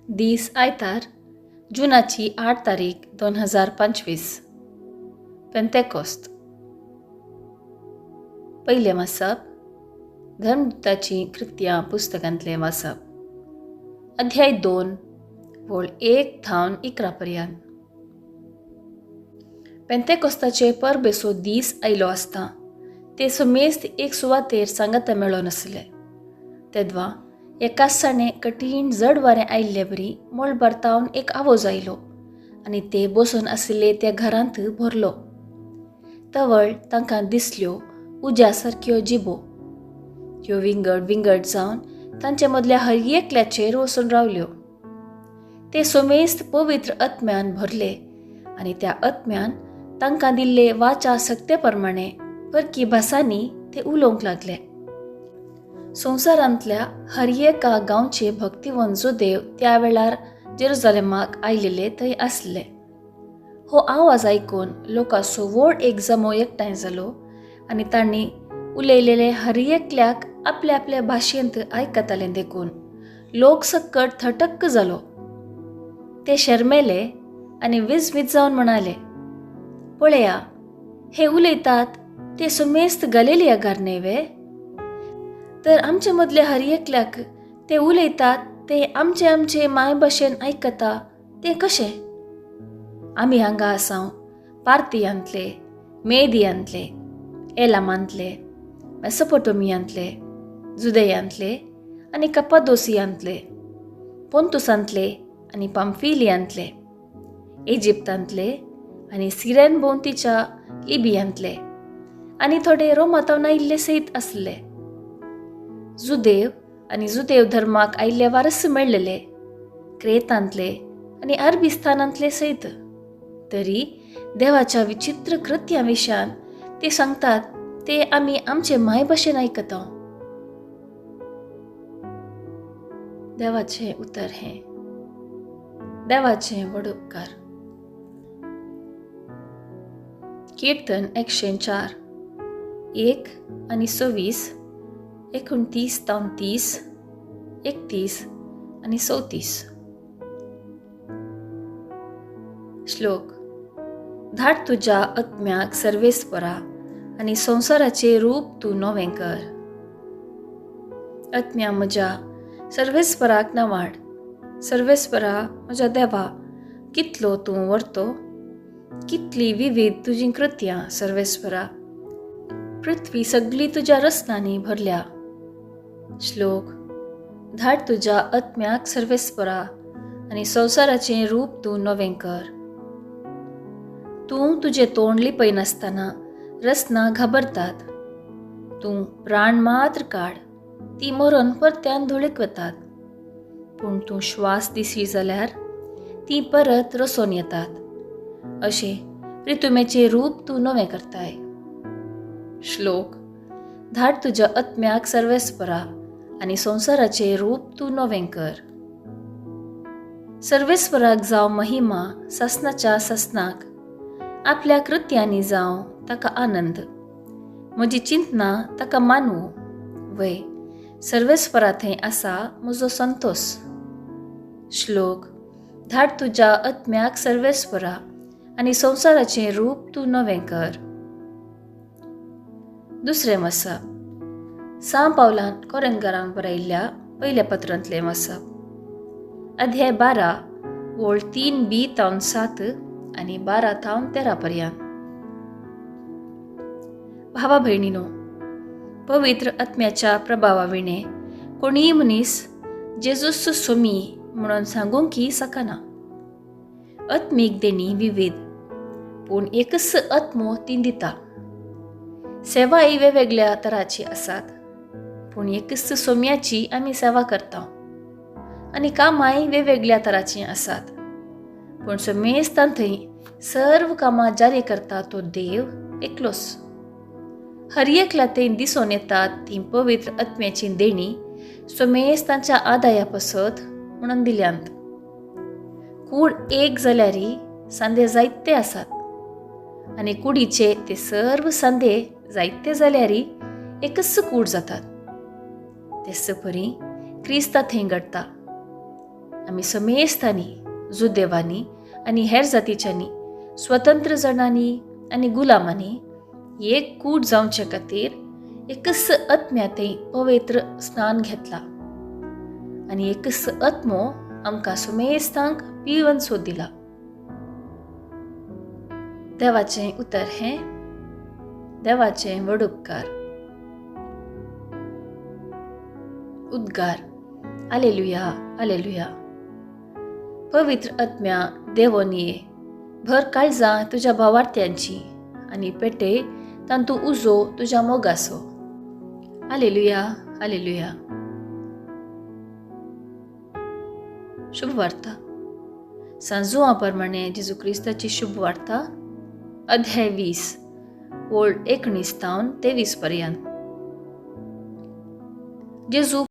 दीस आयतार जुनाची 8 तारीख 2025 पेंतेकोस्त. पहिले वाचप धर्मदूताची कृत्यां पुस्तकांतले वाचप. अध्याय 2 वळ 1 थावन 11 पर्यंत. पेंतेकोस्ताचे परबेसो दीस आयलो आसता ते समेस्त एक सुवातेर सांगाता मेळो नासले. तेदवा एकाच साणे कठीण जड वारें आयिल्ले बरी मोळ परतावन एक आवाज आयलो आनी ते बसून आशिल्ले त्या घरांत भरलो. तवळ तांकां दिसल्यो उज्या सारक्यो जिबो. त्यो विंगड विंगड जावन तांचे मदल्या हर एकल्याचेर वचून रावल्यो. ते समेस्त पवित्र आत्म्यान भरले आनी त्या आत्म्यान तांकां दिल्ले वाचा सक्ते प्रमाणे परकी भासांनी ते उलोवंक लागले. संवसारांतल्या हर एका गांवचे भक्तिवंत जोदेव त्या वेळार जेरुसलेमाक आयिल्ले थंय आसले. हो आवाज आयकून लोकांचो व्हड एक जमो एकठांय जालो आनी तांणी उलयलेले हर एकल्याक आपल्या आपल्या भाशेंत आयकताले देखून लोक सकट थटक्क जालो. ते शर्मेले आनी विजवीज जावन म्हणाले, पळया, हे उलयतात ते समेस्त गलिलियाकार न्हय? तर आमचे मदले हर एकल्याक ते उलयतात ते आमचे आमचे माय भाशेन आयकता ते कशे? आमी हांगा आसांव पार्थियांतले, मेदियांतले, एलामांतले, मेसोपोटोमियांतले, जुदेयांतले आनी कपादोसियांतले, पोंतुसांतले आनी पांफिलियांतले, इजिप्तांतले आनी सिरेन भोंवतीच्या लिबियांतले आनी थोडे रोमांतावन आयिल्ले सयत आसले. जुदेव आनी जुदेव धर्माक आयिल्ले वारस मेळ्ळेले, क्रेतांतले आनी अरबिस्तानांतले सयत. तरी देवाच्या विचित्र कृत्यां विशयान ते सांगतात ते आमी आमचे माय भाशेन आयकता. देवाचे उतर हे. देवाचे व्हड उपकार. कीर्तन 104 1 आनी 26, 29 तावन 30, 31 आनी 34. श्लोक. धाड तुज्या आत्म्याक सर्वेस्परा आनी संवसाराचे रूप तूं नवें कर. आत्म्या म्हज्या सर्वेस्पराक नावाड. सर्वेस्परा म्हज्या देवा, कितलो तूं व्हरतो, कितली विविध तुजीं कृत्यां सर्वेस्परा. पृथ्वी सगळी तुज्या रस्नांनी भरल्या. श्लोक. धाड तुज्या आत्म्याक सर्वेस्परा आनी संवसाराचें रूप तूं नवें कर. तूं तुजें तोंड लिपयनासतना रसना घाबरतात. तूं प्राण मात्र काड, ती मरण परत्यान धुळेक वतात. पूण तूं श्वास दिसी जाल्यार ती परत रसोन येतात. अशें रितुमेचें रूप तूं नवें करताय. श्लोक. धाड तुज्या आत्म्याक सर्वेस्परा आनी संवसाराचें रूप तूं नवें कर. सर्वेस्पराक जावं महिमा ससनाच्या ससनाक, आपल्या कृत्यांनी जावं ताका आनंद. म्हजी चिंतना ताका मानवू. वय सर्वेस्परा थंय आसा म्हजो संतोष. श्लोक. धाड तुज्या आत्म्याक सर्वेस्परा आनी संवसाराचें रूप तूं नवें कर. दुसरें वचप. सां पावलान कोरिंथकारांक बरयल्ल्या पयल्या पत्रांतलें वचप. अध्याय 12 वळ 3b तावन 7 आनी 12 तावन 13 पर्यंत. भावा भयणीनो, पवित्र आत्म्याच्या प्रभावा विणे कोणीय मनीस जेजूस सोमी म्हणून सांगूंकी सकना. आत्मीक देणी विविध, पूण एकच आत्मो ती दिता. सेवाय वेगवेगळ्या तराची आसात, पूण एकच सोम्याची आमी सेवा करता. आनी कामाय वेगवेगळ्या तराची आसात, पूण समेस्तान थंय सर्व कामां जारी करता तो देव एकलोच. हर एकल्या थंय दिसून येतात ती पवित्र आत्म्याची देणी समेस्तांच्या आदाया पसत म्हणून दिल्यांत. कूड एक जाल्यारी सांदे जायते आसात आनी कुडीचे ते सर्व सांदे जायते जाल्यारी एकच कूड जातात. तेच परी क्रिस्ता थंय घडटा आमी समेस्तांनी जुदेवांनी आनी हेर जातीच्यांनी स्वतंत्र जणांनी आनी गुलामांनी एक कूट जावचे खातीर एकच आत्म्यातें पवित्र स्नान घेतला आनी एकच आत्मो आमकां समेस्तांक पिवन दिला. देवाचें उतर हें देवाचें व्हड उपकार. उद्गार. Hallelujah hallelujah. पवित्र आत्म्या देवोन ये, भर काळजां तुज्या भावार्थ्यांची आनी पेटे तांतू उजो तुज्या मोगाचो. Hallelujah hallelujah. शुभ वार्ता. सांजुआ प्रमाणे जेजू क्रिस्ताची शुभ वार्ता, अध्याय 20 ओळ 19 तावन 23 पर्यंत. जेजू